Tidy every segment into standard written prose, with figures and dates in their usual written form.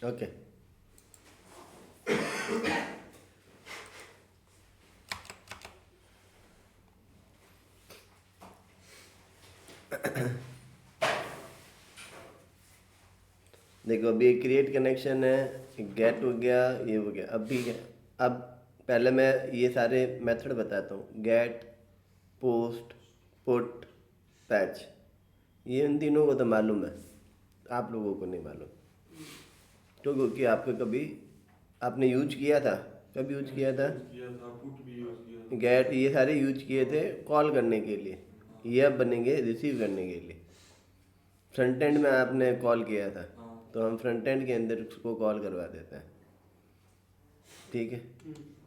Okay. देखो अभी एक क्रिएट कनेक्शन है, एक गेट हो गया, ये हो गया। अब पहले मैं ये सारे मेथड बताता हूँ। Get, post, put, patch. ये इन तीनों को तो मालूम है, आप लोगों को नहीं मालूम। तो क्योंकि आपको कभी आपने यूज किया था, कब यूज किया था? किया था, पुट भी यूज किया था। गेट ये सारे यूज किए थे कॉल करने के लिए। ये अब बनेंगे रिसीव करने के लिए। फ्रंट एंड में आपने कॉल किया था, हाँ। तो हम फ्रंट एंड के अंदर उसको कॉल करवा देते हैं। ठीक है।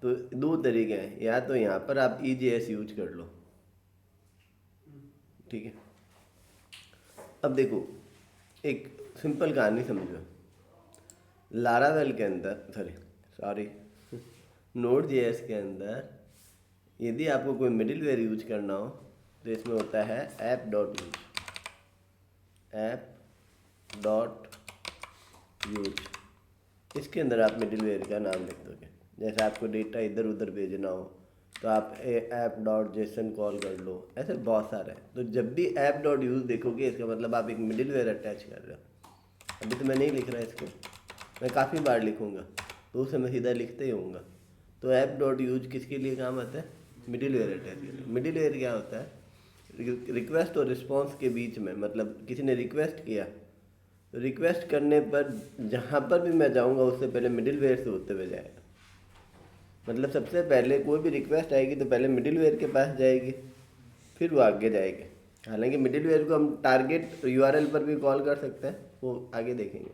तो दो तरीके हैं, या तो यहाँ पर आप ई जे एस यूज कर लो। ठीक है। अब देखो एक सिंपल कहानी समझो। लारावेल के अंदर, सॉरी नोड जे एस के अंदर यदि आपको कोई मिडिलवेयर यूज करना हो तो इसमें होता है app dot use. App dot use, इसके अंदर आप मिडिलवेयर का नाम लिख दोगे। जैसे आपको डेटा इधर उधर भेजना हो तो आप ऐप डॉट जेसन कॉल कर लो। ऐसे बहुत सारे हैं। तो जब भी ऐप डॉट यूज देखोगे इसका मतलब आप एक मिडिलवेयर अटैच कर रहे हो। अभी तो मैं नहीं लिख रहा इसको, मैं काफ़ी बार लिखूँगा तो उसे मैं सीधा लिखते ही होऊंगा। तो ऐप डॉट यूज किसके लिए काम आता है? मिडिलवेयर अटैच के लिए। मिडिलवेयर क्या होता है? रिक्वेस्ट और रिस्पॉन्स के बीच में, मतलब किसी ने रिक्वेस्ट किया, रिक्वेस्ट करने पर जहाँ पर भी मैं जाऊँगा उससे पहले मिडिलवेयर से होते हुए जाएगा। मतलब सबसे पहले कोई भी रिक्वेस्ट आएगी तो पहले मिडिलवेयर के पास जाएगी, फिर वो आगे जाएगी। हालांकि मिडिलवेयर को हम टारगेट यूआरएल पर भी कॉल कर सकते हैं, वो आगे देखेंगे।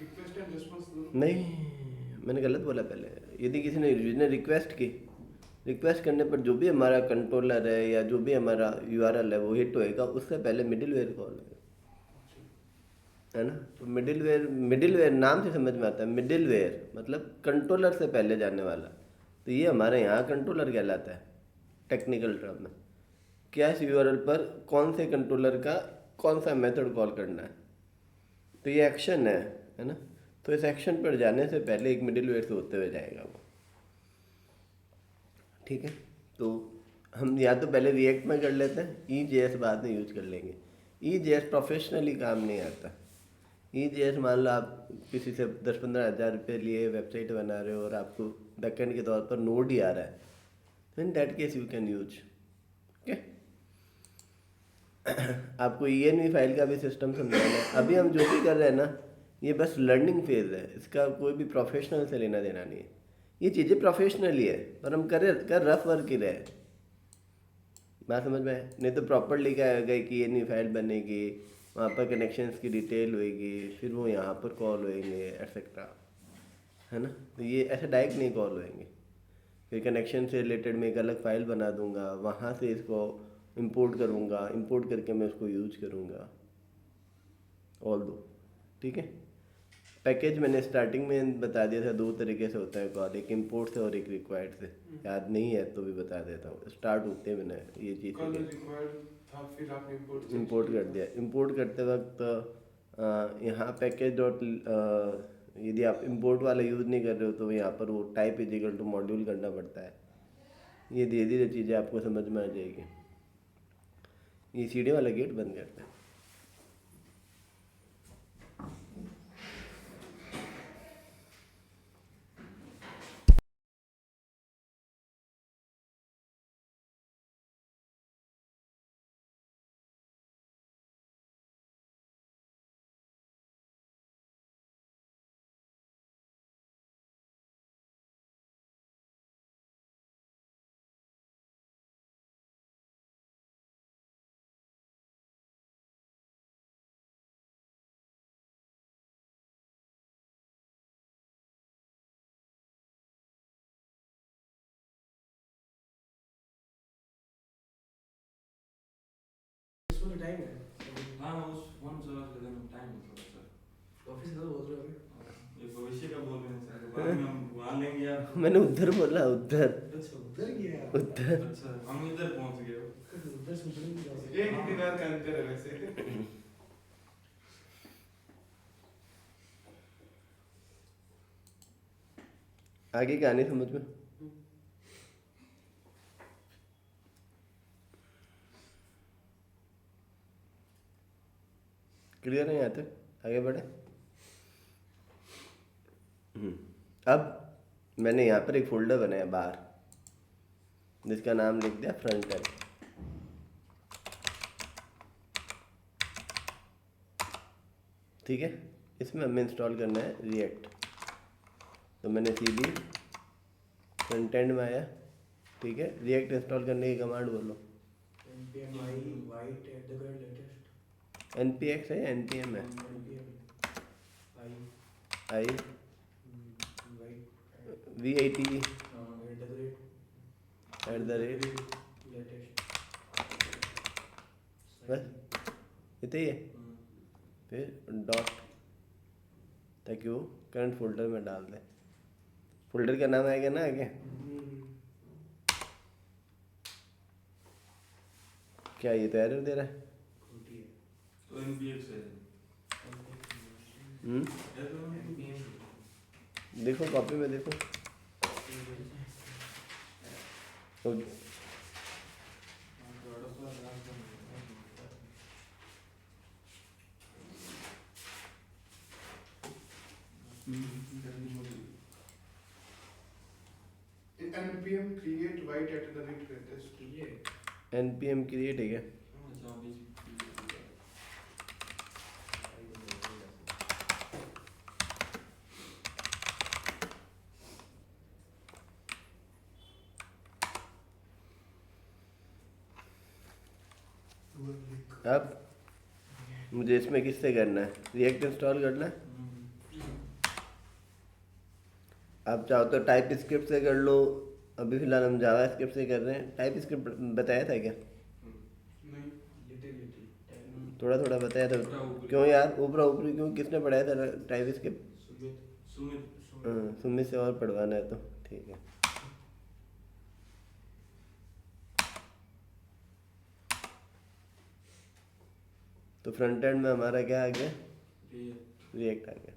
रिक्वेस्ट एंड रिस्पांस नहीं, मैंने गलत बोला पहले। यदि किसी ने रिक्वेस्ट की, रिक्वेस्ट करने पर जो भी हमारा कंट्रोलर है या जो भी हमारा यूआरएल है वो हिट होएगा, उससे पहले मिडिलवेयर कॉल है ना। तो मिडिलवेयर नाम से समझ में आता है। मिडिलवेयर मतलब कंट्रोलर से पहले जाने वाला। तो ये हमारे यहाँ कंट्रोलर कहलाता है टेक्निकल टर्म में। क्या इस यूआरएल पर कौन से कंट्रोलर का कौन सा मेथड कॉल करना है, तो ये एक्शन है ना। तो इस एक्शन पर जाने से पहले एक मिडिलवेयर से होते हुए जाएगा वो। ठीक है। तो हम या तो पहले रिएक्ट में कर लेते हैं, ई जे एस बाद में यूज कर लेंगे। ई जे एस प्रोफेशनली काम नहीं आता। ई जे एस मान लो आप किसी से 10-15 हज़ार रुपये लिए वेबसाइट बना रहे हो और आपको बैकएंड के तौर पर नोड ही आ रहा है, तो in that case you can use. Okay. आपको ई एन वी फाइल का भी सिस्टम समझाना है। अभी हम जो भी कर रहे हैं ना, ये बस लर्निंग फेज है, इसका कोई भी प्रोफेशनल से लेना देना नहीं है। ये चीज़ें प्रोफेशनल ही है पर हम कर रफ वर्क ही रहे हैं। बात समझ में आए? नहीं तो प्रॉपर लिखा है कि ये नहीं फाइल बनेगी, वहाँ पर कनेक्शंस की डिटेल होएगी, फिर वो यहाँ पर कॉल होएंगे एक्सेट्रा, है ना। तो ये ऐसे डायरेक्ट नहीं कॉल होएंगे। फिर कनेक्शन से रिलेटेड मैं एक अलग फाइल बना दूंगा, वहाँ से इसको इंपोर्ट करूँगा, इंपोर्ट करके मैं उसको यूज करूँगा। ऑल दो। ठीक है। पैकेज मैंने स्टार्टिंग में बता दिया था, दो तरीके से होता है कॉल, एक इंपोर्ट से और एक रिक्वायर्ड से। याद नहीं है तो भी बता देता हूँ। स्टार्ट होते हैं मैंने ये चीज़ कल से रिक्वायर्ड था, फिर आपने इंपोर्ट चेंज इंपोर्ट किया कर था। दिया। इंपोर्ट करते वक्त यहाँ पैकेज डॉट, यदि आप इंपोर्ट वाला यूज़ नहीं कर रहे हो तो यहाँ पर वो टाइप इजिकल टू मॉड्यूल करना पड़ता है। ये धीरे धीरे चीज़ें आपको समझ में आ जाएगी। ये सीढ़ी वाला गेट बंद करते हैं। इसमें टाइम है। हाँ, उस फोन चार्ज करने में टाइम है थोड़ा सा। ऑफिस का तो बोल रहे हो अभी? ये भविष्य का बोल रहे हैं सर, बाद में हम वहाँ लेंगे आप। मैंने उधर बोला, उधर अच्छा, उधर गया है। उधर। अच्छा, हम इधर पहुँच गए हो। उधर सोचने की जा सकते हैं। एक ही दिनार का अंतर है वैसे। आगे कहानी समझ में? क्लियर है यहाँ तक? आगे बढ़े। अब मैंने यहाँ पर एक फोल्डर बनाया बाहर, जिसका नाम लिख दिया फ्रंट एंड। ठीक है, इसमें हमें इंस्टॉल करना है रिएक्ट। तो मैंने सीधी फ्रंट एंड में आया। ठीक है, रिएक्ट इंस्टॉल करने की कमांड बोलो। npm i white at the latest npx है या npm है? npm I white V I T at the rate @, latest बस इतना ही है। फिर डॉट, ताकि वो करंट फोल्डर में डाल दे। फोल्डर का नाम आएगा ना आगे? क्या ये तो एरर दे रहा है? तो एनपीएक्स है। हम्म, है तो देखो कॉपी में देखो। Okay, npm create white at the rate latest npm create है क्या? अच्छा बीच अब मुझे इसमें किससे करना है? रिएक्ट इंस्टॉल करना है। आप चाहो तो टाइप स्क्रिप्ट से कर लो। अभी फिलहाल हम जावा स्क्रिप्ट से कर रहे हैं। टाइप स्क्रिप्ट बताया था क्या? नहीं little थोड़ा थोड़ा बताया था। ऊपरा-ऊपरी। क्यों यार ऊपरा ऊपरी क्यों? किसने पढ़ाया था टाइप स्क्रिप्ट? सुमित सुमित से और पढ़वाना है तो ठीक है। तो फ्रंट एंड में हमारा क्या आ गया? रिएक्ट आ गया।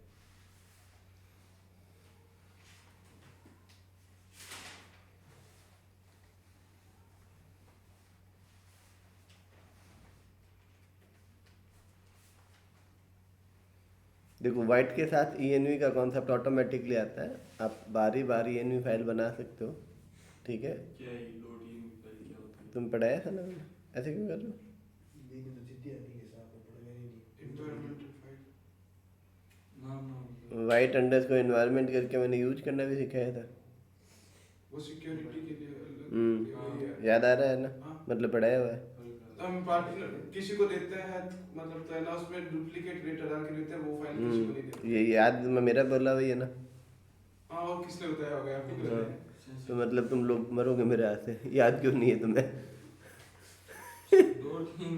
देखो वाइट के साथ env का कॉन्सेप्ट ऑटोमेटिकली आता है। आप बारी बारी env फाइल बना सकते हो। ठीक है, क्या है डॉट इन फाइल क्या होता है? तुम पढ़ाया था ना? ऐसे क्यों कर रहे हो? देखो तो जितनी आती है साहब को पढ़ गए नहीं environmental file नाम वाइट अंडर्स को इन्वायरमेंट करके मैंने यूज करना भी सिखाया था। वो सिक्योरिटी के लिए अलग हम्म, ये है। याद आ रहा है ना? हाँ। मतलब पढ़ाया हुआ है। हम पार्टी किसी को देते हैं मतलब तो है ना उसमें डुप्लीकेट डेटा डाल के देते हैं वो फाइल किसी को नहीं देते। ये याद में मेरा बोला वही है ना? हाँ वो किसने बताया होगा आपको हाँ। बताया तो मतलब तुम लोग मरोगे मेरे हाथ से। याद क्यों नहीं है तुम्हें? डॉट इन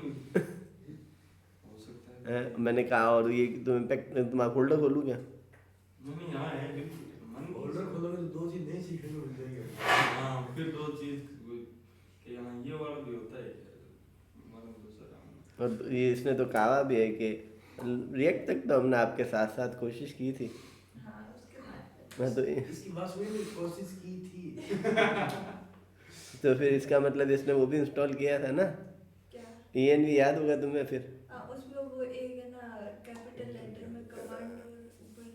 हो सकता है। मैंने कहा और ये कि तुम इम्पैक्ट तुम्हारा फोल्डर खोलूँ क्या? नहीं यहाँ है बिल्कुल मन फोल्डर खोलोगे तो दो चीज नई सीखने को मिल जाएगी हाँ फिर दो चीज कि यहाँ ये वाला भी होता है मालूम तो सर और ये इसने तो कहा भी है कि रिएक्ट तक तो हमने आपके साथ साथ कोशिश की थी। हाँ उसके बाद मैं तो इसकी बात सुनी नहीं कोशिश की थी तो फिर इसका मतलब इसने वो भी इंस्टॉल किया था ना? क्या env याद होगा तुम्हें फिर? उसमें वो एक है ना कैपिटल लेटर में कमांड और ऊपर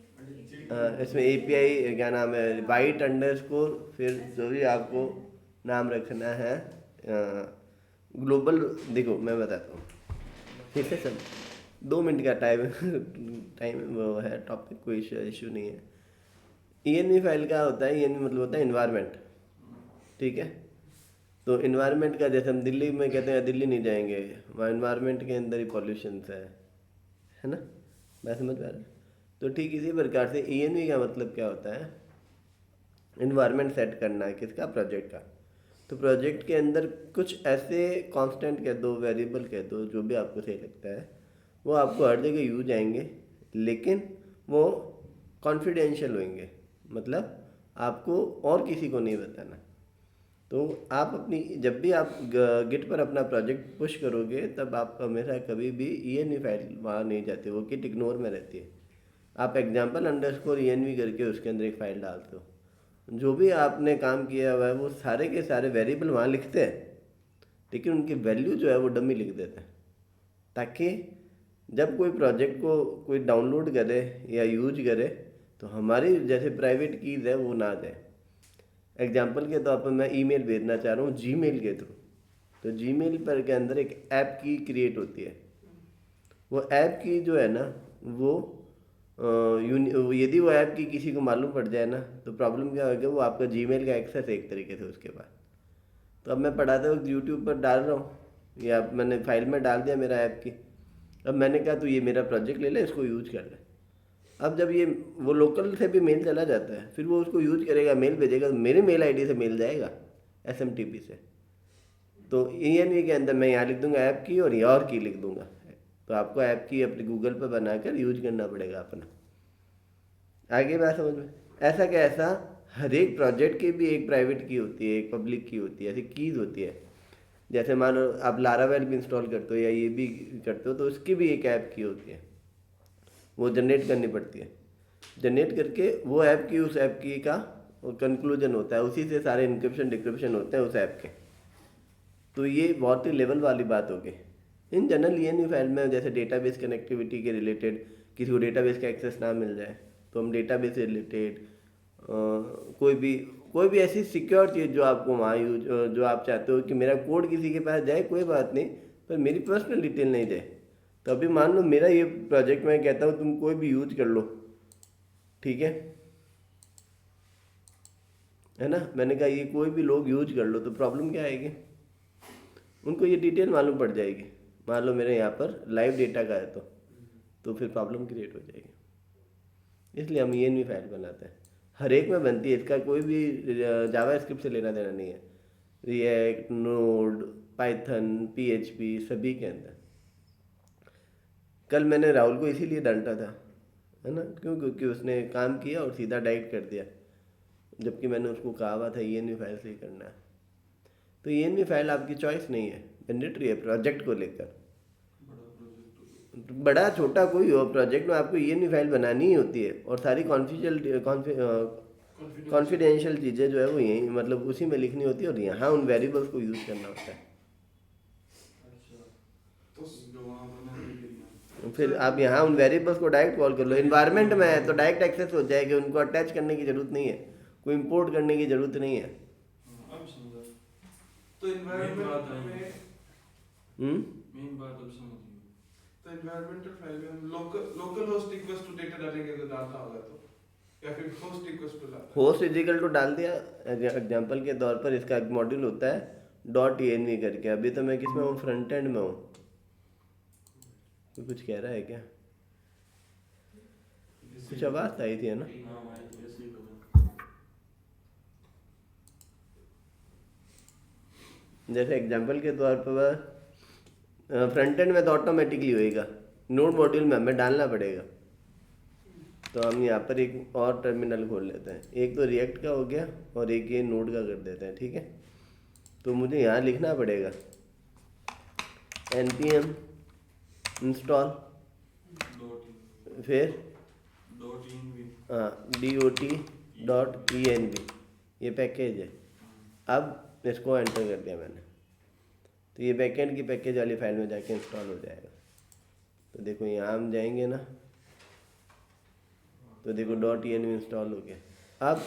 इसमें API क्या नाम है? वाइट अंडरस्कोर फिर जो भी आपको नाम रखना है ग्लोबल। देखो मैं बताता हूँ ठीक है सर, 2 मिनट का टाइम वो है टॉपिक, कोई इशू नहीं है। env फाइल का होता है, env मतलब होता है इन्वायरमेंट। ठीक है, तो इन्वायरमेंट का जैसे हम दिल्ली में कहते हैं दिल्ली नहीं जाएंगे, वहाँ इन्वायरमेंट के अंदर ही पॉल्यूशन है ना? मैं समझ पा रहा हूँ। तो ठीक इसी प्रकार से env का मतलब क्या होता है? इन्वायरमेंट सेट करना है किसका? प्रोजेक्ट का। तो प्रोजेक्ट के अंदर कुछ ऐसे कांस्टेंट कह दो, वेरिएबल कह दो, जो भी आपको सही लगता है, वो आपको हर जगह यूज आएंगे, लेकिन वो कॉन्फिडेंशियल होंगे। मतलब आपको और किसी को नहीं बताना। तो आप अपनी जब भी आप गिट पर अपना प्रोजेक्ट पुश करोगे तब आप हमेशा कभी भी env फाइल वहाँ नहीं जाती, वो गिट इग्नोर में रहती है। आप एग्जाम्पल अंडरस्कोर env करके उसके अंदर एक फ़ाइल डालते हो जो भी आपने काम किया हुआ है वो सारे के सारे वेरिएबल वहाँ लिखते हैं, लेकिन उनकी वैल्यू जो है वो डमी लिख देते हैं, ताकि जब कोई प्रोजेक्ट को कोई डाउनलोड करे या यूज करे तो हमारी जैसे प्राइवेट कीज़ है वो ना जाए। एग्जांपल के तौर पर मैं ईमेल भेजना चाह रहा हूँ जीमेल के थ्रू, तो जीमेल पर के अंदर एक ऐप की क्रिएट होती है। वो ऐप की जो है ना वो यदि वो ऐप की किसी को मालूम पड़ जाए ना तो प्रॉब्लम क्या होगी, वो आपका जीमेल का एक्सेस है एक तरीके से उसके बाद। तो अब मैं पढ़ाते वक्त यूट्यूब पर डाल रहा हूँ या मैंने फाइल में डाल दिया मेरा ऐप की, अब मैंने कहा तो ये मेरा प्रोजेक्ट ले ले, इसको यूज कर ले। अब जब ये वो लोकल से भी मेल चला जाता है, फिर वो उसको यूज करेगा, मेल भेजेगा, तो मेरे मेल आईडी से मेल जाएगा SMTP से। तो ENV के अंदर मैं यहाँ लिख दूंगा ऐप की और यहाँ और की लिख दूंगा, तो आपको ऐप की अपने गूगल पर बनाकर यूज करना पड़ेगा अपना। आगे बात समझ में? ऐसा क्या ऐसा हर एक प्रोजेक्ट की भी एक प्राइवेट की होती है, एक पब्लिक की होती है, ऐसी कीज़ होती है। जैसे मान लो आप लारावेल भी इंस्टॉल करते हो या ये भी करते हो, तो उसकी भी एक ऐप की होती है, वो जनरेट करनी पड़ती है। जनरेट करके वो ऐप की उस ऐप की का कंक्लूजन होता है, उसी से सारे इंक्रिप्शन डिक्रिप्शन होते हैं उस ऐप के। तो ये बहुत ही लेवल वाली बात होगी। इन जनरल ENV फाइल में जैसे डेटाबेस कनेक्टिविटी के रिलेटेड किसी को डेटाबेस का एक्सेस ना मिल जाए तो हम डेटाबेस से रिलेटेड कोई भी ऐसी सिक्योर चीज़ जो आपको वहाँ यूज जो आप चाहते हो कि मेरा कोड किसी के पास जाए कोई बात नहीं, पर मेरी पर्सनल डिटेल नहीं जाए। तो अभी मान लो मेरा ये प्रोजेक्ट मैं कहता हूँ तुम कोई भी यूज कर लो, ठीक है ना, मैंने कहा ये कोई भी लोग यूज कर लो, तो प्रॉब्लम क्या आएगी, उनको ये डिटेल मालूम पड़ जाएगी। मान लो मेरे यहाँ पर लाइव डेटा का है तो फिर प्रॉब्लम क्रिएट हो जाएगी। इसलिए हम ENV फाइल बनाते हैं, हर एक में बनती है, इसका कोई भी जावास्क्रिप्ट से लेना देना नहीं है, रिएक्ट, नोड, पाइथन, PHP सभी के अंदर। कल मैंने राहुल को इसीलिए डांटा था, है ना, क्योंकि उसने काम किया और सीधा डाइट कर दिया, जबकि मैंने उसको कहा हुआ था ENV फाइल से ही करना है। तो ENV फाइल आपकी चॉइस नहीं है, मैंडेटरी है प्रोजेक्ट को लेकर। बड़ा छोटा कोई हो, प्रोजेक्ट में आपको ENV फाइल बनानी ही होती है, और सारी कॉन्फिडेंशियल चीज़ें जो है वो यही मतलब उसी में लिखनी होती है, और यहाँ उन वेरिएबल्स को यूज़ करना होता है। तो जो वहाँ बना है फिर आप यहाँ उन वेरिएबल्स को डायरेक्ट कॉल कर लो, इन्वायरमेंट में है तो डायरेक्ट एक्सेस हो जाएगा, उनको अटैच करने की ज़रूरत नहीं है, कोई इंपोर्ट करने की ज़रूरत नहीं है। अब समझा। तो इन्वायरमेंट में मेन बात अब समझ गई। तो इन्वायरमेंटल फाइल में हम local host equals to data डालेंगे अगर डालना होगा तो, या फिर होस्ट इक्वल्स टू डालना। होस्ट इजिकल टू डाल दिया, एग्जांपल के तौर पर इसका एक मॉड्यूल होता है .env करके। अभी तो मैं किस में हूँ, फ्रंट एंड में हूँ। तो कुछ कह रहा है क्या, कुछ आवाज़ आई थी, है ना? जैसे एग्जांपल के तौर पर फ्रंट एंड में तो ऑटोमेटिकली होएगा, नोड मॉड्यूल में हमें डालना पड़ेगा। तो हम यहाँ पर एक और टर्मिनल खोल लेते हैं, एक तो रिएक्ट का हो गया और एक ये नोड का कर देते हैं, ठीक है। तो मुझे यहाँ लिखना पड़ेगा npm इंस्टॉल, फिर dot.env ये पैकेज है। अब इसको एंटर कर दिया मैंने, तो ये बैकएंड की पैकेज वाली फाइल में जाके इंस्टॉल हो जाएगा। तो देखो यहाँ हम जाएंगे ना, तो देखो .env इंस्टॉल हो गया। अब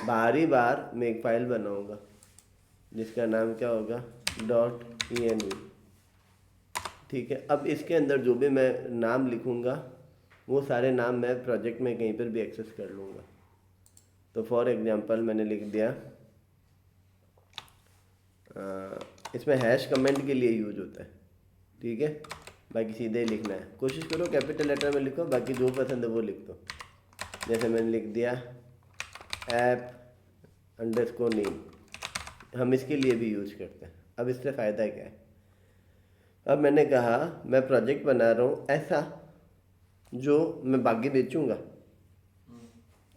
बारी बार मैं एक फ़ाइल बनाऊंगा जिसका नाम क्या होगा, .env, ठीक है। अब इसके अंदर जो भी मैं नाम लिखूंगा वो सारे नाम मैं प्रोजेक्ट में कहीं पर भी एक्सेस कर लूँगा। तो फॉर एग्जांपल मैंने लिख दिया, इसमें हैश कमेंट के लिए यूज होता है, ठीक है। बाकी सीधे ही लिखना है, कोशिश करो कैपिटल लेटर में लिखो, बाकी जो पसंद है वो लिख दो। जैसे मैंने लिख दिया app_name, हम इसके लिए भी यूज करते हैं। अब इससे फ़ायदा क्या है, अब मैंने कहा मैं प्रोजेक्ट बना रहा हूँ ऐसा जो मैं बाकी बेचूंगा।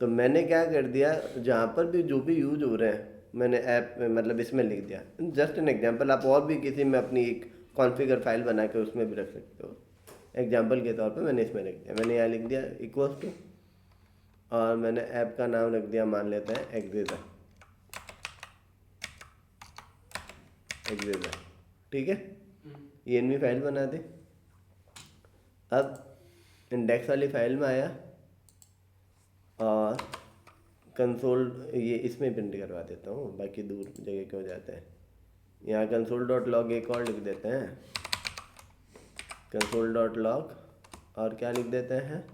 तो मैंने क्या कर दिया, जहाँ पर भी जो भी यूज हो रहे हैं मैंने ऐप मतलब इसमें लिख दिया। जस्ट एन एग्जांपल, आप और भी किसी में अपनी एक कॉन्फ़िगर फाइल बना के उसमें भी रख सकते हो। एग्जांपल के तौर पे मैंने इसमें लिख दिया, मैंने यहाँ लिख दिया इक्वल्स टू और मैंने ऐप का नाम रख दिया, मान लेते हैं एग्जिजा। एग्जिजा, ठीक है। env फाइल बना दे। अब इंडेक्स वाली फाइल में आया और कंसोल, ये इसमें प्रिंट करवा देता हूँ, बाकी दूर जगह क्यों जाता है। यहाँ कंसोल डॉट लॉग एक और लिख देते हैं, कंसोल डॉट लॉग, और क्या लिख देते हैं,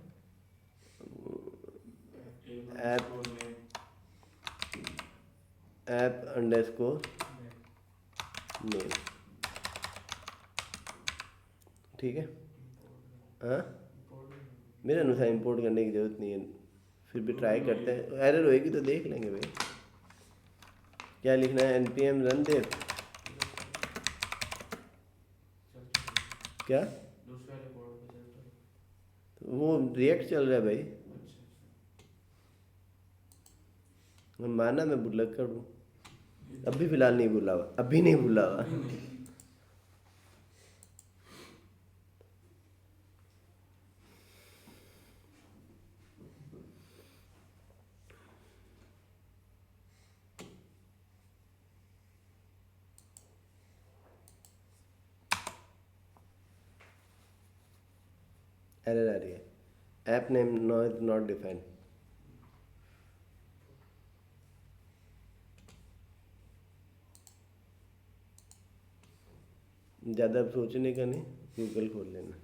ऐप अंडरस्कोर नेम, ठीक है। हाँ, मेरे अनुसार इंपोर्ट करने की ज़रूरत नहीं है, फिर भी ट्राई करते हैं, एरर होएगी तो देख लेंगे भाई। क्या लिखना है, npm रन दे, क्या दूसरे वाले बोर्ड पे चलता है। तो वो रिएक्ट चल रहा है भाई। माना मैं भुलक्कड़ हूँ, अभी फिलहाल नहीं भूला हुआ, अभी नहीं भूला हुआ। एरर आ रही है, app name no is not defined. ज़्यादा सोचने का नहीं, गूगल खोल लेना।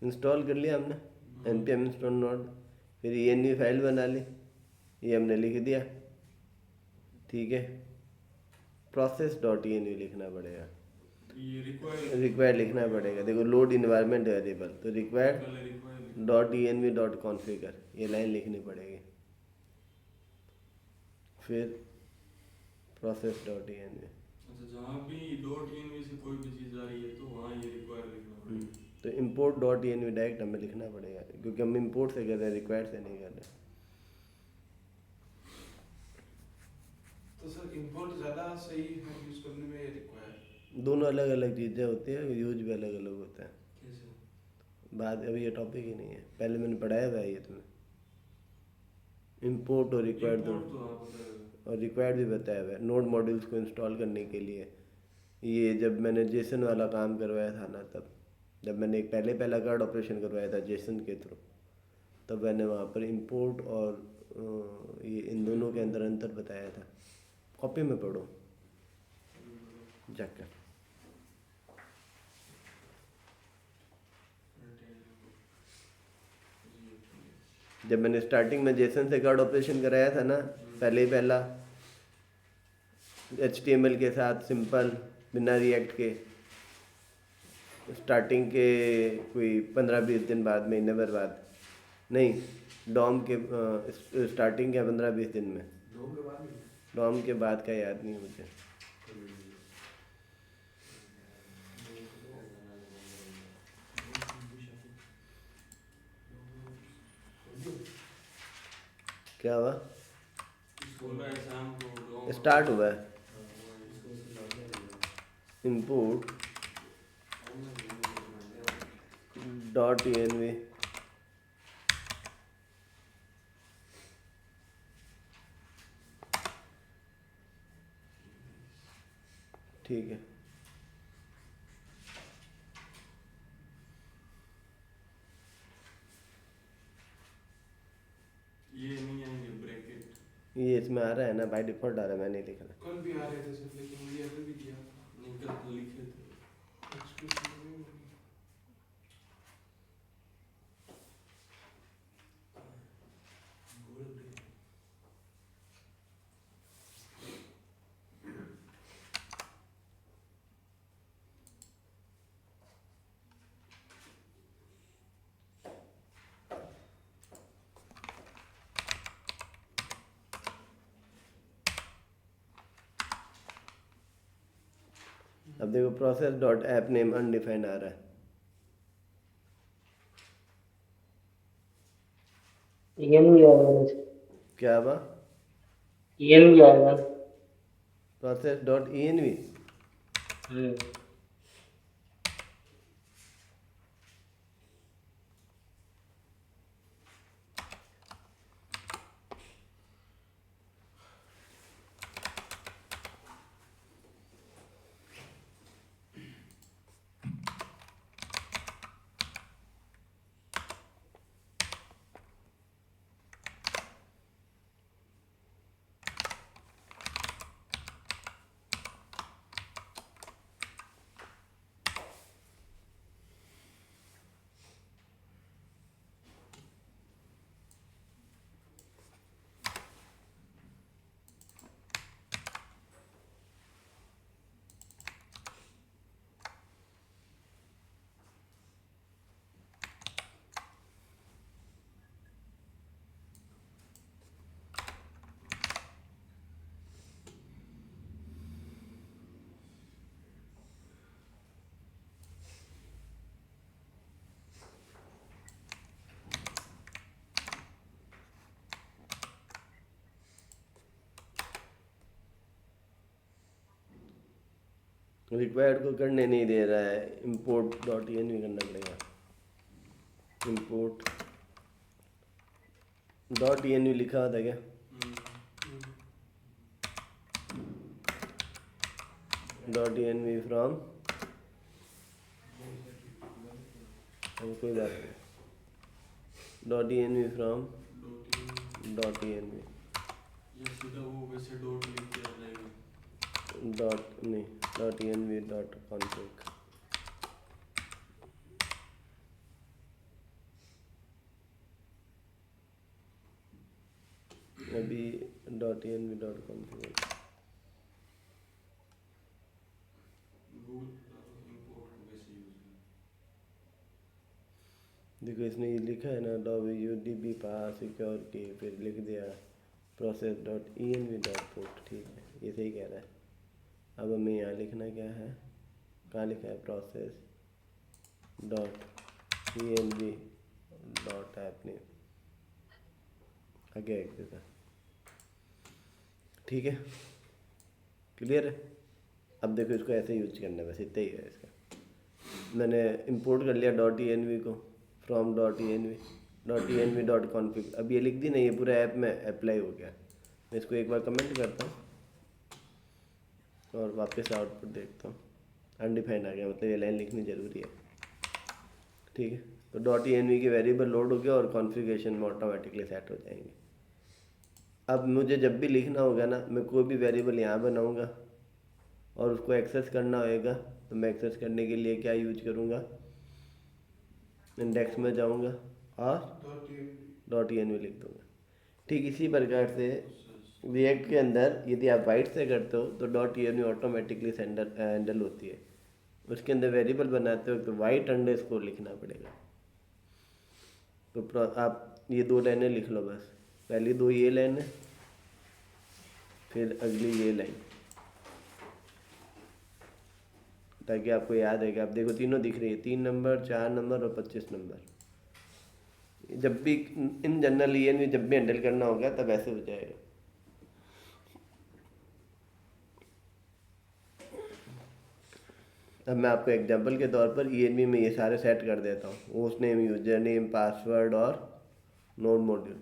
इंस्टॉल कर लिया हमने npm इंस्टॉल नोड, फिर env फाइल बना ली, ये हमने लिख दिया, ठीक है। प्रोसेस डॉट env लिखना पड़ेगा, ये रिक्वायर रिक्वायर्ड लिखना पड़ेगा। देखो लोड इन्वायरमेंट वेरिएबल, तो required dot env dot configure, ये लाइन लिखनी पड़ेगी। फिर प्रोसेस डॉट env, अच्छा, जहाँ भी डॉट एनवी से कोई भी चीज़ आ रही है तो वहाँ ये रिक्वायर लिखना पड़ेगा। तो इम्पोर्ट डॉट env डायरेक्ट हमें लिखना पड़ेगा, क्योंकि हम इम्पोर्ट से कर रहे हैं, रिक्वायर्ड से नहीं कर रहे। तो सर इंपोर्ट ज़्यादा सही है यूज़ करने में या रिक्वायर? दोनों अलग अलग चीज़ें होती हैं, यूज भी अलग अलग होता है। कैसे? बात अभी ये टॉपिक ही नहीं है, पहले मैंने पढ़ाया हुआ है ये तुम्हें, इम्पोर्ट और रिक्वायर्ड Import दोनों, तो हाँ पता है। और रिक्वायर्ड भी बताया हुआ है। नोड मॉड्यूल्स को इंस्टॉल करने के लिए, ये जब मैंने जेसन वाला काम करवाया था ना, तब जब मैंने एक पहला कार्ड ऑपरेशन करवाया था जेसन के थ्रू, तब मैंने वहाँ पर इंपोर्ट और ये इन दोनों के अंदर अंतर बताया था। कॉपी में पढ़ो जाकर। जब मैंने स्टार्टिंग में जेसन से कार्ड ऑपरेशन कराया था ना, पहला HTML के साथ सिंपल, बिना रिएक्ट के, स्टार्टिंग के कोई 15-20 दिन बाद, महीने भर बाद, नहीं डॉम के स्टार्टिंग के 15-20 दिन में, दो के बाद ही डॉम के बाद का याद नहीं मुझे। क्या हुआ, बोल रहा है शाम को डॉम स्टार्ट हुआ है इंपोर्ट डॉट env, ठीक है। ये नहीं आएंगे ब्रैकेट। ये इसमें आ रहा है ना, बाय डिफॉल्ट आ रहा है, मैं नहीं लिख रहा। कल भी आ रहे थे सर, लेकिन मुझे अभी भी दिया था। निकल तो लिखे थे। Excuse me. अब देखो process dot app name undefined आ रहा है। EN भी आएगा इसमें। क्या हुआ? EN भी आएगा। Process dot E N V. Hmm. Required को करने नहीं दे रहा है, import dot E N V करना पड़ेगा। Import dot E N V लिखा होता क्या? Dot E N V from, कोई बात नहीं, dot E N V from dot E N V, ये सीधा वो वैसे डॉट लिख के आ जाएगा। डॉट नहीं, dot E N V dot config. अभी dot E N V dot config import वैसे यूज देखो इसने ये लिखा है ना, W D B pass secure की, फिर लिख दिया process dot E N V dot port. ठीक है, ये सही कह रहा है। अब हमें यहाँ लिखना क्या है, कहाँ लिखा है, process dot E N V dot app name, आगे एक देता। ठीक है, क्लियर है। अब देखो इसको ऐसे यूज करना है, बस इतना ही है इसका। मैंने इंपोर्ट कर लिया डॉट ई एन वी को from dot E N V dot config. अब ये लिख दी ना, ये पूरा ऐप में अप्लाई हो गया। मैं इसको एक बार कमेंट करता हूँ और वापस आउटपुट देखता हूँ। अनडिफाइंड आ गया, मतलब ये लाइन लिखनी ज़रूरी है। ठीक है, तो डॉट ई एन वी के वेरिएबल लोड हो गया और कॉन्फ़िगरेशन में ऑटोमेटिकली सेट हो जाएंगे। अब मुझे जब भी लिखना होगा ना, मैं कोई भी वेरिएबल यहाँ बनाऊँगा और उसको एक्सेस करना होएगा, तो मैं एक्सेस करने के लिए क्या यूज करूँगा, इंडेक्स में जाऊँगा और डॉट ई एन वी लिख दूँगा। ठीक इसी प्रकार से रिएक्ट के अंदर यदि आप वाइट से करते हो तो dot E N V automatically handle होती है। उसके अंदर वेरिएबल बनाते हो तो वाइट अंडरस्कोर लिखना पड़ेगा। तो आप ये दो लाइनें लिख लो बस, पहली दो ये लाइन है, फिर अगली ये लाइन, ताकि आपको याद है कि आप देखो तीनों दिख रही है, 3 नंबर, 4 नंबर और 25 नंबर। जब भी in general E N V जब भी हैंडल करना होगा तब ऐसे हो जाएगा। अब मैं आपको एग्जांपल के तौर पर ई एन वी में ये सारे सेट कर देता हूँ, host name, user name, password और नोड मॉड्यूल।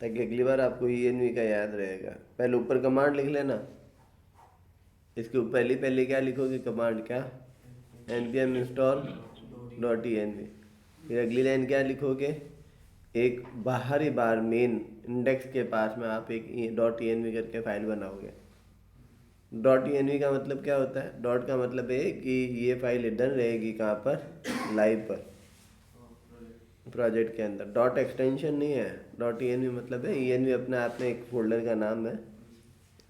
ताकि अगली बार आपको ई एन वी का याद रहेगा। पहले ऊपर कमांड लिख लेना, इसके ऊपर पहले क्या लिखोगे कमांड क्या, npm install .env। फिर अगली लाइन क्या लिखोगे, एक बाहरी बार मेन इंडेक्स के पास में आप एक .env करके फाइल बनाओगे। .env का मतलब क्या होता है, डॉट का मतलब है कि ये फाइल हिडन रहेगी कहाँ पर, लाइव पर, प्रोजेक्ट के अंदर। डॉट एक्सटेंशन नहीं है, .env मतलब है, env अपने आप में एक फोल्डर का नाम है,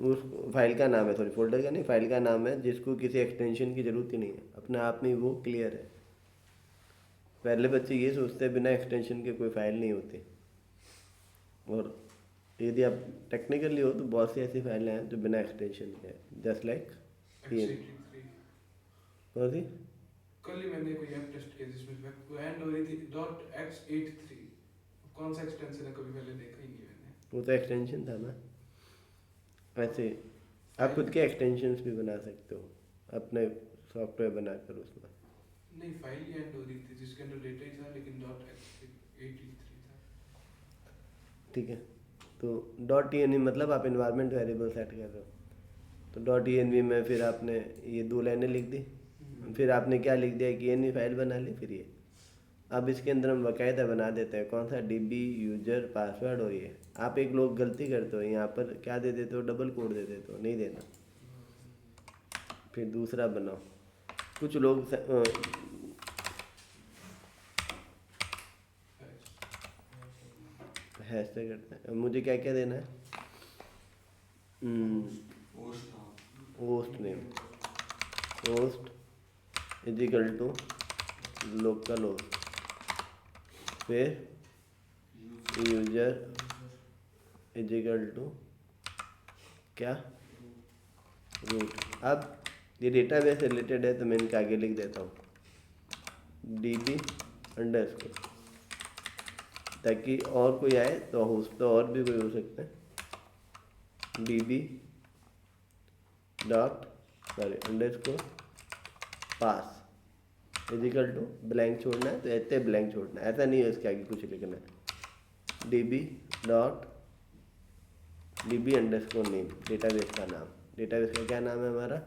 उस फाइल का नाम है, सॉरी फोल्डर का नहीं, फाइल का नाम है, जिसको किसी एक्सटेंशन की ज़रूरत ही नहीं है, अपने आप में वो क्लियर है। पहले बच्चे ये सोचते हैं बिना एक्सटेंशन के कोई फाइल नहीं होती, और यदि आप टेक्निकली हो तो बहुत सी ऐसी फाइलें हैं जो बिना एक्सटेंशन के हैं, जस्ट लाइक x83 कौन सी, कल ही मैंने कोई ऐप टेस्ट किया जिसमें वो एंड हो रही थी .x83। कौन सा एक्सटेंशन है, कभी पहले देखा ही नहीं मैंने। वो तो एक्सटेंशन था ना। वैसे आप खुद के एक्सटेंशंस भी बना सकते हो अपने सॉफ्टवेयर बनाकर उसमें। नहीं, फाइल ही एंड हो रही थी जिसके अंदर डेटा ही था, लेकिन .x83 था। ठीक है, तो .env मतलब आप इन्वायरमेंट वेरिएबल सेट कर रहे हो, तो .env में फिर आपने ये 2 लाइनें लिख दी, फिर आपने क्या लिख दिया कि env फाइल बना ली। फिर ये अब इसके अंदर हम बाकायदा बना देते हैं कौन सा, db यूजर पासवर्ड। और ये आप एक लोग गलती करते हो, यहाँ पर क्या दे देते हो, डबल कोड दे देते हो, नहीं देना। फिर दूसरा बनाओ, कुछ लोग हैश से करते हैं। मुझे क्या क्या देना है, पोस्ट था host name, host is equal to local host, फिर यूजर इज इक्वल टू क्या, रूट। अब ये डेटाबेस से रिलेटेड है तो मैं इनके आगे लिख देता हूँ db अंडरस्कोर, ताकि और कोई आए तो होस्ट तो और भी कोई हो सकता है, db dot sorry underscore pass is equal to blank छोड़ना है तो ऐसे ब्लैंक छोड़ना है, ऐसा नहीं है इसके आगे कुछ लिखना है। db dot db underscore name, database का नाम, डेटाबेस का क्या नाम है हमारा,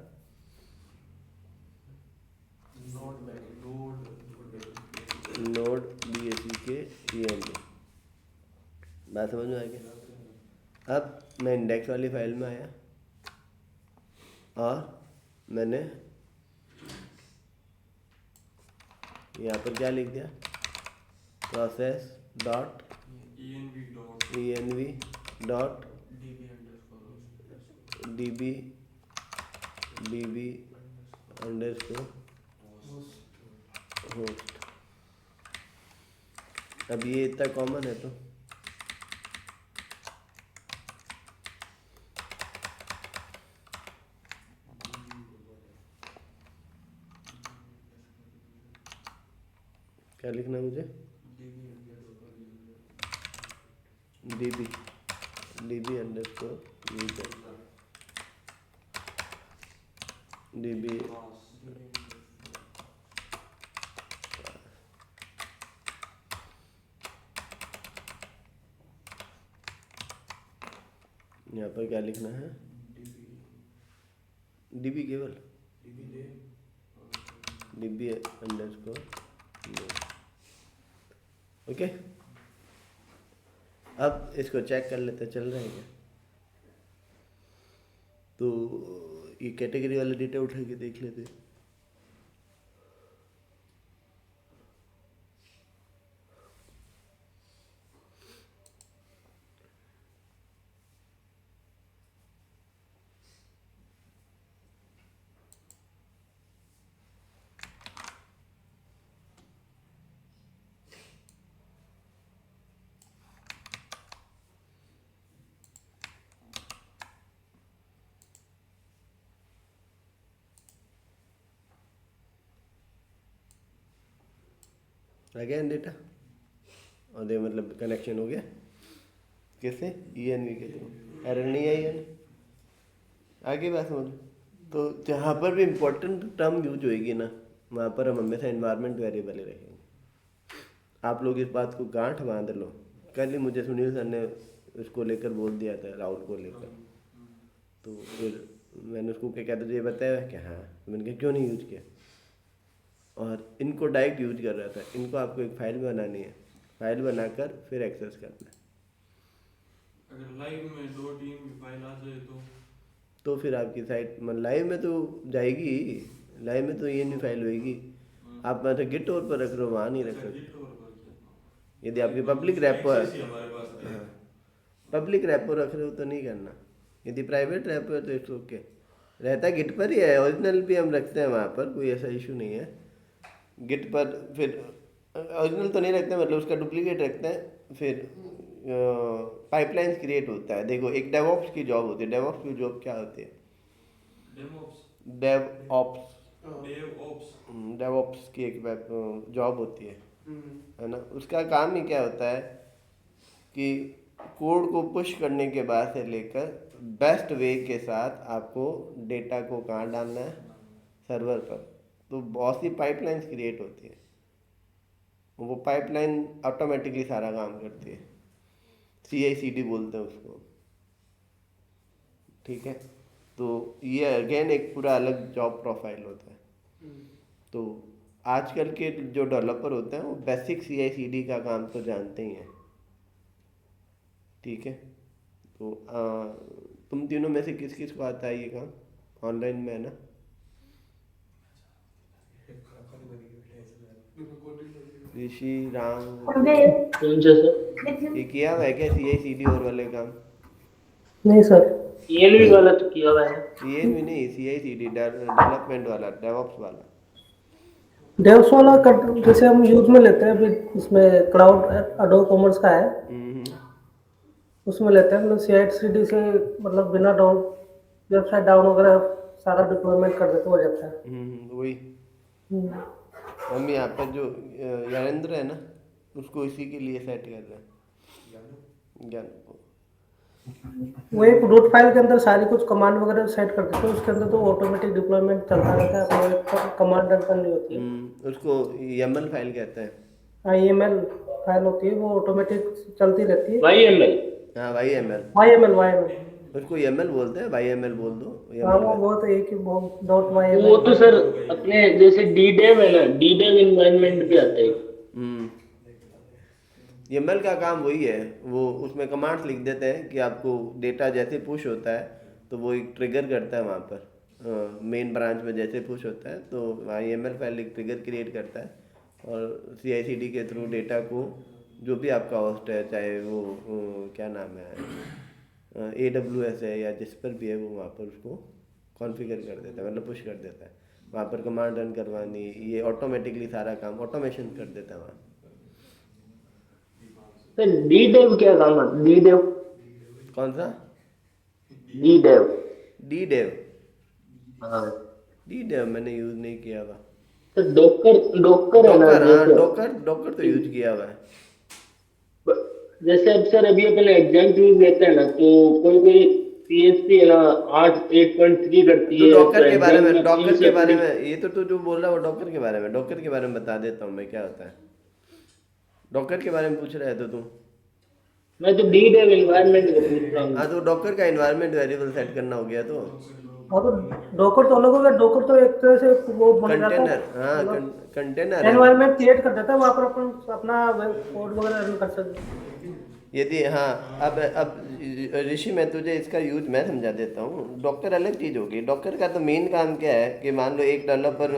नोड BACK बात समझ में आ गया। अब मैं इंडेक्स वाली फाइल में आया और मैंने यहाँ पर क्या लिख दिया, process dot env dot db underscore host. अब ये इतना कॉमन है तो क्या लिखना है मुझे, db अंडरस्कोर यूजर db यहाँ पर क्या लिखना है, db केवल db अंडरस्कोर ओके। अब इसको चेक कर लेते चल रहा है क्या, तो ये कैटेगरी वाला डेटा उठा के देख लेते। आ गया डेटा और ये मतलब कनेक्शन हो गया कैसे, env के थ्रू, एरर नहीं आई है। आगे बात समझ, तो जहाँ पर भी इम्पोर्टेंट टर्म यूज होएगी ना वहाँ पर हम हमेशा इन्वायरमेंट वेरिएबल ही रखेंगे। आप लोग इस बात को गांठ बांध लो, कल ही मुझे सुनील सर ने उसको लेकर बोल दिया था, राहुल को लेकर, तो फिर मैंने उसको क्या कहते ये बताया कि हाँ, तो मैंने कहा क्यों नहीं यूज किया, और इनको डायरेक्ट यूज कर रहा था। इनको आपको एक फाइल बनानी है, फाइल बनाकर फिर एक्सेस करना है। अगर लाइव में डॉट इन की फाइल आ जाए तो फिर आपकी साइट लाइव में तो जाएगी ही, लाइव में तो ये नहीं फाइल होएगी। आप मतलब गिट और पर रख रहे हो, वहाँ नहीं रख सकते। यदि आपकी पब्लिक रैपो है, हमारे पास है। हाँ, पब्लिक रैपो रख रहे हो तो नहीं करना। यदि प्राइवेट रैपो है तो इट्स ओके, रहता गिट पर ही है। ओरिजिनल भी हम रखते हैं वहाँ पर, कोई ऐसा इशू नहीं है। गिट पर फिर ओरिजिनल तो नहीं रखते, मतलब उसका डुप्लीकेट रखते हैं। फिर पाइपलाइंस क्रिएट होता है। देखो एक डेवऑप्स की जॉब होती है। डेवऑप्स की जॉब क्या होती है? डेवऑप्स डेवऑप्स की एक जॉब होती है ना। उसका काम ही क्या होता है कि कोड को पुश करने के बाद से लेकर बेस्ट वे के साथ आपको डेटा को कहाँ डालना है, सर्वर पर। तो बहुत सी पाइपलाइंस क्रिएट होती है, वो पाइपलाइन ऑटोमेटिकली सारा काम करती है। CI/CD बोलते हैं उसको, ठीक है। तो ये अगेन एक पूरा अलग जॉब प्रोफाइल होता है। तो आजकल के जो डेवलपर होते हैं वो बेसिक CI/CD का काम तो जानते ही हैं, ठीक है। तो तुम तीनों में से किस किस को आता है ये काम ऑनलाइन में, है ना? ऋषि, राम, कौन सा सर? ये किया हुआ है क्या CI/CD और वाले काम? नहीं सर, ELV वाला तो किया हुआ है। ये भी नहीं, CI/CD डेवलपमेंट वाला, डेवऑप्स वाला। डेव्स वाला जैसे हम यूज में लेते हैं अभी, इसमें क्लाउड एडोब कॉमर्स का है, उसमें लेते हैं। मतलब CI/CD से मतलब बिना डाउन, वेबसाइट डाउन वगैरह सारा डिप्लॉयमेंट कर देते हो जाता है। वही हम यहाँ पर जो यारेंद्र है ना, उसको इसी के लिए सेट कर रहे हैं। ज्ञान वो एक रूट फाइल के अंदर सारी कुछ कमांड वगैरह सेट कर देते हैं, उसके अंदर तो ऑटोमेटिक डिप्लॉयमेंट चलता रहता है। अपने एक कमांड रन करनी होती है, उसको YAML फाइल कहते हैं। IML फाइल होती है, वो ऑटोमेटिक चलती रहती है। YML। हाँ, YAML, YML उसको YAML बोलते हैं। YAML बोल दो, हाँ, YAML। वो तो एक ही डॉट YML। वो तो सर अपने जैसे DDEV है ना, DDEV इन्वायरमेंट भी आता है। YAML का काम वही है। वो उसमें कमांड्स लिख देते हैं कि आपको डेटा जैसे पुश होता है तो वो एक ट्रिगर करता है वहाँ पर। मेन ब्रांच में जैसे पुश होता है तो वहाँ YAML फाइल एक ट्रिगर क्रिएट करता है, और CI/CD के थ्रू डेटा को, जो भी आपका होस्ट है, चाहे वो क्या नाम है, AWS है या जिस पर भी है, वो वहाँ पर उसको कॉन्फ़िगर कर देता है, मतलब पुश कर देता है। वहाँ पर कमांड रन करवानी, ये ऑटोमेटिकली सारा काम ऑटोमेशन कर देता है वहाँ। सर DDEV क्या काम है? DDEV, कौन सा? DDEV। DDEV? हाँ DDEV मैंने यूज़ नहीं किया हुआ। तो डॉकर है ना, डॉकर, हाँ, जैसे डॉकर तो यूज किया हुआ है। जैसे अब सर अभी अपन एग्जाम यूज लेते हैं ना, तो कोई PHP है ना 8.3 करती तो है। डॉकर के बारे में, exam डॉकर के बारे 3 में, ये तो तू जो बोल रहा है वो डॉकर के बारे में, डॉकर के बारे में बता देता हूँ मैं क्या होता है। डॉकर के बारे में पूछ रहा है तो तू? मैं तो DDEV इन्वायरमेंट का पूछ रहा हूँ। हाँ, तो डॉकर का एनवायरनमेंट वेरिएबल सेट करना हो गया। तो और तो डॉकर तो अलग हो गया। डॉकर तो एक तरह से वो बन जाता कंटेनर, है, हाँ, कंटेनर है। एनवायरनमेंट क्रिएट कर देता है, वहाँ पर अपन अपना कोड वगैरह रन कर सकते हैं। यदि हाँ, अब ऋषि, मैं तुझे इसका यूज मैं समझा देता हूँ। डॉकर अलग चीज़ होगी। डॉकर का तो मेन काम क्या है कि मान लो एक डेवलपर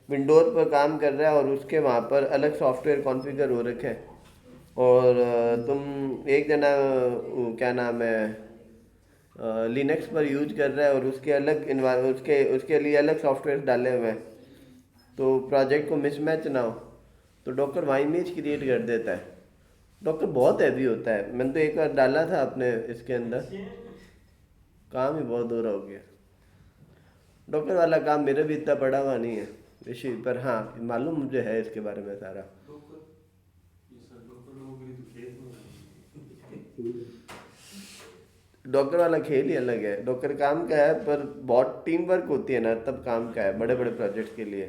विंडोज पर काम कर रहा है और उसके वहाँ पर अलग सॉफ्टवेयर कॉन्फ़िगर हो रखे हैं, और तुम एक जना क्या नाम है लिनक्स पर यूज कर रहा है और उसके अलग उसके लिए अलग सॉफ्टवेयर डाले हुए हैं, तो प्रोजेक्ट को मिसमैच ना हो तो डॉकर वहाँ इमेज क्रिएट कर देता है। डॉकर बहुत हैवी होता है। मैंने तो एक बार डाला था अपने इसके अंदर, काम ही बहुत हो रहा हो गया। डॉकर वाला काम मेरे भी इतना पड़ा हुआ नहीं है ऋषि, पर हाँ मालूम मुझे है इसके बारे में सारा। डॉकर वाला खेल ही अलग है। डॉकर काम का है, पर बहुत टीम वर्क होती है ना, तब काम का है बड़े बड़े प्रोजेक्ट्स के लिए।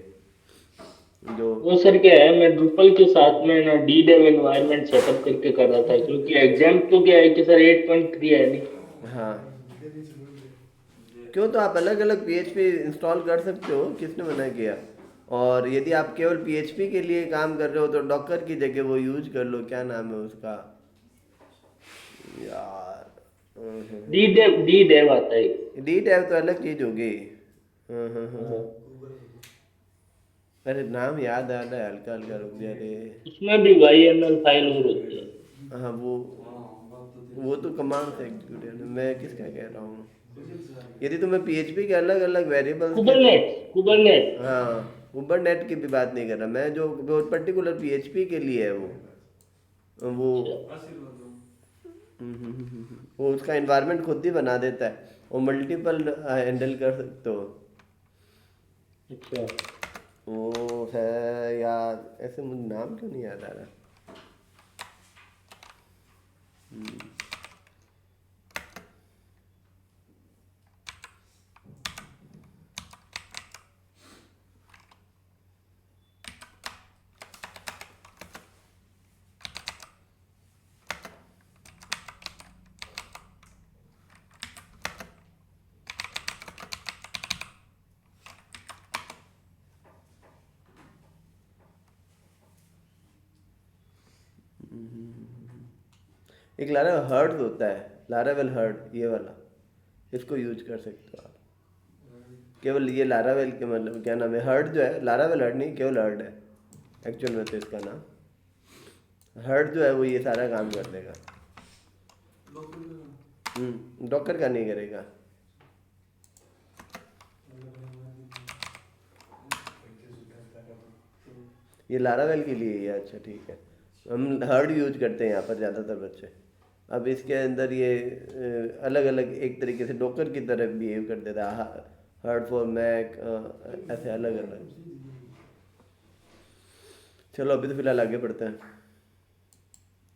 जो वो सर क्या है, मैं Drupal के साथ में ना DDEV इन्वायरमेंट सेटअप करके कर रहा था, क्योंकि एग्जाम तो क्या है कि सर 8.3 है नहीं। हाँ, क्यों, तो आप अलग अलग PHP इंस्टॉल कर सकते हो, किसने मना किया। और यदि आप केवल PHP के लिए काम कर रहे हो तो डॉकर की जगह वो यूज कर लो, क्या नाम है उसका यार, डी डेव आता है। डी टैब तो अलग चीज होगी। अरे नाम याद आ रहा है, हल्का हल्का, रुक जा रे। उसमें भी YML फाइल और होती है। हाँ वो तो कमांड से एग्जीक्यूट है। मैं किसका कह रहा हूँ, यदि तुम्हें PHP के अलग अलग वेरिएबल्स के, कुबरनेट। हाँ उबरनेट की भी बात नहीं कर रहा मैं, जो पर्टिकुलर PHP के लिए है वो वो उसका इन्वायरमेंट खुद ही बना देता है, वो मल्टीपल हैंडल कर सकते हो। अच्छा, वो है यार, ऐसे मुझे नाम क्यों नहीं याद आ रहा। एक लारा हर्ड होता है, लारावेल हर्ड, ये वाला, इसको यूज कर सकते हो आप। केवल ये लारावेल के मतलब क्या नाम है, हर्ड जो है, लारावेल हर्ड नहीं, केवल हर्ड है एक्चुअल में, तो इसका नाम हर्ड जो है वो ये सारा काम कर देगा। डॉकर का नहीं करेगा। ये लारावेल के लिए ही है, अच्छा ठीक है। हम हर्ड यूज करते हैं यहाँ पर ज़्यादातर बच्चे। अब इसके अंदर ये अलग अलग एक तरीके से डॉकर की तरह बिहेव कर देता है, हर्ड फॉर मैक, ऐसे अलग अलग। चलो अभी तो फिलहाल आगे बढ़ते हैं।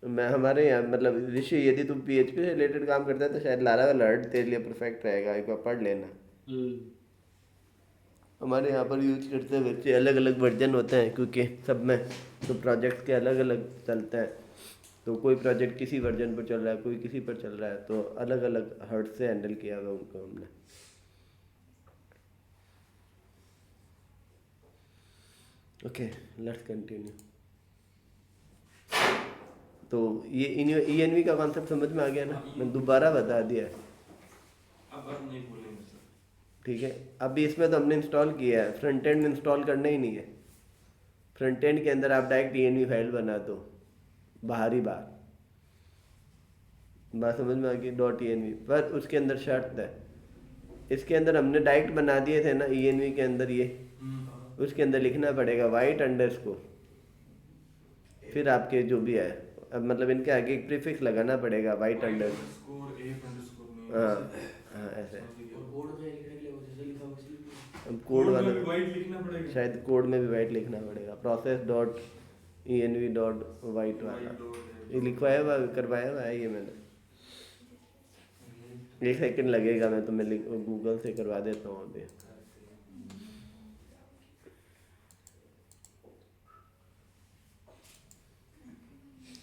मैं हमारे यहाँ मतलब ऋषि, यदि तुम PHP से रिलेटेड काम करता है तो शायद लारावेल हर्ड तेरे लिए परफेक्ट रहेगा, एक बार पढ़ लेना। हमारे यहाँ पर यूज करते हैं बच्चे, अलग अलग वर्जन होते हैं क्योंकि सब में, तो प्रोजेक्ट के अलग अलग चलते हैं। तो कोई प्रोजेक्ट किसी वर्जन पर चल रहा है, कोई किसी पर चल रहा है, तो अलग अलग हर्ट से हैंडल किया हुआ उनको हमने। Okay let's continue. तो ये ENV का कॉन्सेप्ट समझ में आ गया ना, मैं दोबारा बता दिया है, अब बस नहीं भूलेंगे सर। ठीक है। अभी इसमें तो हमने इंस्टॉल किया है, फ्रंट एंड में इंस्टॉल करना ही नहीं है। फ्रंट एंड के अंदर आप डायरेक्ट ENV फाइल बना दो, बाहरी बात समझ में आ गई, .env। पर उसके अंदर शर्त है, इसके अंदर हमने डायरेक्ट बना दिए थे ना ENV के अंदर, ये उसके अंदर लिखना पड़ेगा white_, फिर आपके जो भी है, अब मतलब इनके आगे एक प्रीफिक्स लगाना पड़ेगा white_, हाँ हाँ ऐसे। कोड में लिखने के लिए वो जैसे लिखा हो वैसे लिखो। अब कोड वाला में भी वाइट लिखना पड़ेगा, शायद कोड में भी वाइट लिखना पड़ेगा, process.env.white वाला ये लिखवाया हुआ, करवाया हुआ है ये मैंने। एक सेकंड लगेगा, मैं तुम्हें गूगल से करवा देता हूँ अभी।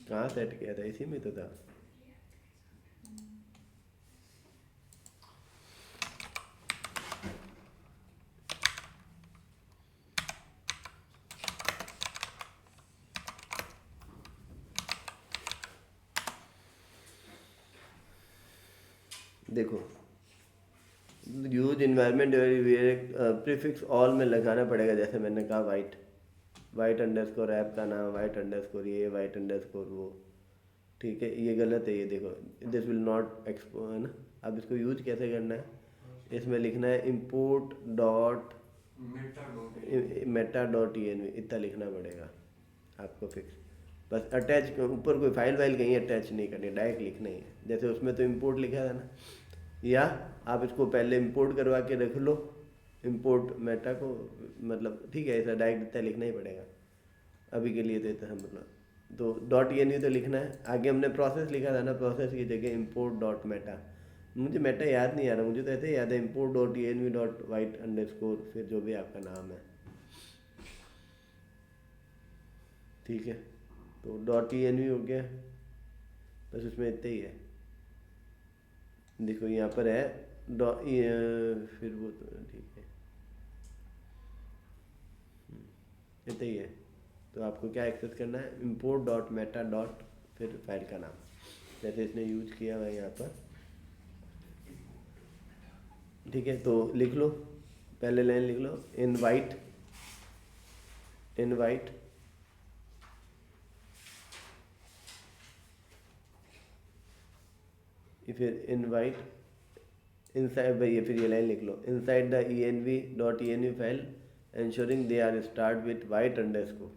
कहाँ सेट किया था, इसी में तो था। देखो यूज इन्वायरमेंट प्रीफिक्स ऑल में लगाना पड़ेगा, जैसे मैंने कहा white_ ऐप का नाम white_ ये white_ वो, ठीक है। ये गलत है, ये देखो, दिस विल नॉट एक्सपो, है ना। अब इसको यूज कैसे करना है, इसमें लिखना है import.meta.env, इतना लिखना पड़ेगा आपको फिक्स। बस अटैच, ऊपर कोई फाइल वाइल कहीं अटैच नहीं करनी, डायरेक्ट लिखना ही है। जैसे उसमें तो इंपोर्ट लिखा था ना, या आप इसको पहले इंपोर्ट करवा के रख लो, इंपोर्ट मेटा को, मतलब ठीक है, ऐसा डायरेक्ट इतना लिखना ही पड़ेगा अभी के लिए। देता है मतलब, तो .env तो लिखना है। आगे हमने प्रोसेस लिखा था ना, प्रोसेस की जगह import.meta, मुझे मेटा याद नहीं आ रहा, मुझे तो ऐसे याद है import.env.white_, फिर जो भी आपका नाम है, ठीक है। तो .env हो गया, बस उसमें इतना ही है। देखो यहाँ पर है फिर वो तो ठीक है, इतना ही है। तो आपको क्या एक्सेस करना है, import डॉट मेटा डॉट फिर फाइल का नाम, जैसे इसने यूज किया हुआ है यहाँ पर, ठीक है। तो लिख लो, पहले लाइन लिख लो, इनवाइट फिर इनवाइट इनसाइड भैया, फिर ये लाइन लिख लो, inside the env file ensuring they are start with white underscore,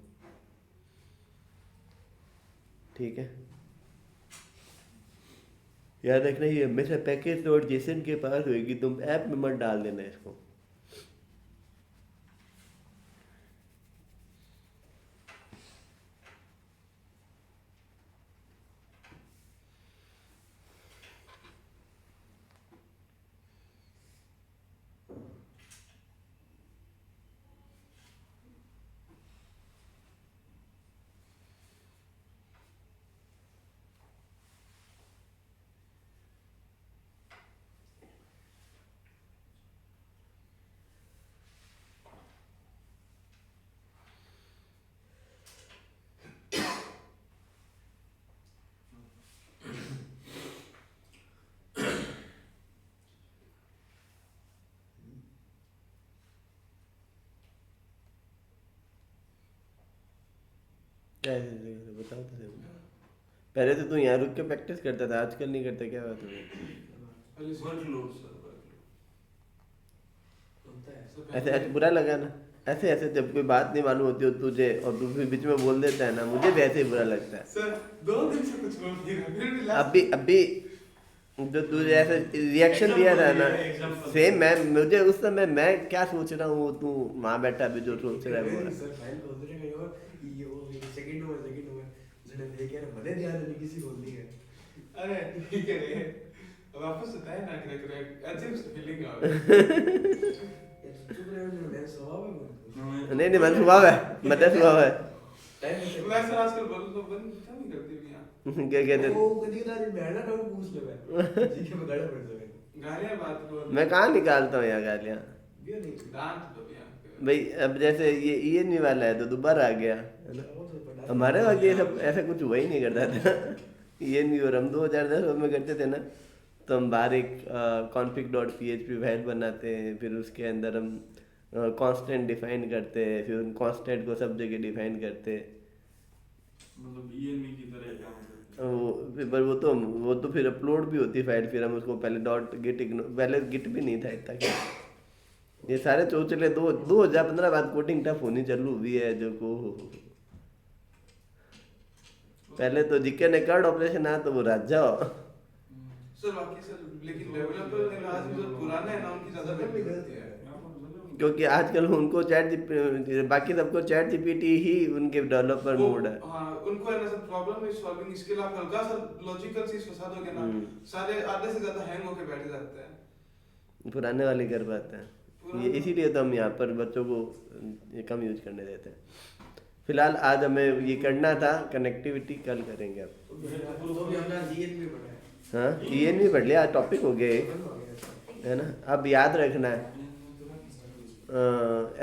ठीक है। याद रखना ये हमेशा पैकेज डॉट जेसन के पास होगी, तुम ऐप में मत डाल देना इसको। क्या है बताओ तो सही। पहले तो तू यहाँ रुक के प्रैक्टिस करता था, आजकल नहीं करता, क्या बात है? वर्कलोड सर, होता है तो ऐसे ऐसे बुरा लगा ना, ऐसे ऐसे जब कोई बात नहीं मालूम होती हो तुझे और तू फिर बीच में बोल देता है ना, मुझे भी ऐसे ही बुरा लगता है। सर 2 दिन से कुछ बोल नहीं रहा, फिर भी last- अभी जो तुझे ऐसे रिएक्शन दिया था ना, सेम मैं, मुझे उस समय मैं क्या सोच रहा हूँ, तू वहाँ बैठा अभी जो सोच रहा है वो नहीं, सर फाइल खोल रहे हैं और ये वो सेकंड नंबर उसने देख यार मने ध्यान नहीं किसी खोल दी है। अरे ठीक है रे, वापस होता है ना करेक्ट, अजीब सी फीलिंग आ रही है। चुप रहे हो, मेरा स्वभाव है बोलने नहीं मन स्वभाव है, मत स्वभाव है। टाइम मैं सर आजकल बोलूं तो बंद क्या नहीं करती हूँ यहाँ, क्या कहते वो कभी कदार मैं ना डाउट पूछ ले मैं जी के बगाड़ा पड़ जाएगा गालियाँ बात को मैं कहाँ निकालता हूँ यहाँ गालियाँ भी नहीं डांट दो यहाँ भाई। अब जैसे ये ENV वाला है तो दोबारा आ गया है ना, वो तो पढ़ा हमारे वक्त ये सब ऐसा कुछ हुआ ही नहीं करता था। ENV और हम 2010 में करते थे ना, तो हम बाहर एक config.php फाइल बनाते हैं, फिर उसके अंदर हम कांस्टेंट डिफाइन करते हैं, फिर उन कांस्टेंट को सब जगह डिफाइन करते हैं। मतलब ENV की तरह काम करते हैं। पर वो तो फिर अपलोड भी होती फाइल, फिर हम उसको पहले डॉट गिट पहले गिट भी नहीं था इतना क्या, ये सारे चौचले 2015 बाद कोडिंग टफ होनी चालू हुई है जो को। पहले तो जिक्के ने कर्ड ऑपरेशन आया तो वो राजा हो। सर बाकी सर, लेकिन डेवलपर ने आज भी जो पुराने हैं ना उनकी ज्यादा बेहतरी होती है। क्योंकि आजकल उनको बाकी सबको चैट जीपीटी ही उनके डेवलपर वो- मोड है। हाँ, उनको है ना sir problem is solving skill, आप हल्का सा लॉजिकल चीज फंसा दोगे ना, सारे आधे से ज्यादा हैंग होके बैठ जाते हैं। पुराने वाले कर पाते हैं ये, इसीलिए तो हम यहाँ पर बच्चों को ये कम यूज करने देते हैं। फिलहाल आज हमें ये करना था, कनेक्टिविटी कल करेंगे अब। तो भी हमने जीएन में पढ़ा है हाँ ENV पढ़ लिया, आज टॉपिक हो गया एक, है ना। अब याद रखना है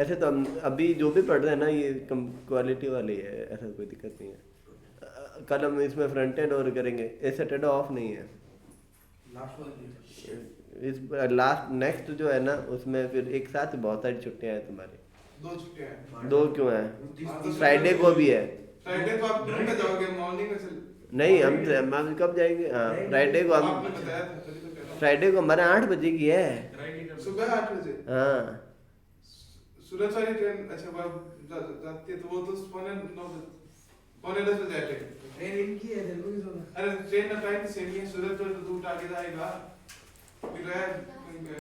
ऐसे तो हम अभी जो भी पढ़ रहे हैं ना ये कम क्वालिटी वाली है, ऐसा कोई दिक्कत नहीं है। कल हम इसमें फ्रंट एंड और करेंगे, ये सैटरडे ऑफ नहीं है, लास्ट वाला इस लास्ट नेक्स्ट जो है ना उसमें फिर एक साथ बहुत सारी छुट्टियां हैं तुम्हारी। 2 छुट्टियां हैं। 2 क्यों है, फ्राइडे को भी है। फ्राइडे को आप ढूंढ जाओगे, मॉर्निंग में चल नहीं हम कब जाएंगे, हाँ फ्राइडे को हम, आपने बताया था तभी तो कह रहा फ्राइडे को हमारे 8 बजे की है। हूं। सुबह 8 बजे हाँ सूरज वाली ट्रेन, अच्छा वो जाती है तो वो तो पौने 10 बजे आते हैं। ट्रेन इनकी है दिल्ली की जोन अरे ट्रेन का टाइम सेम ही है, सूरज तो दूर आगे जाएगा, फिर है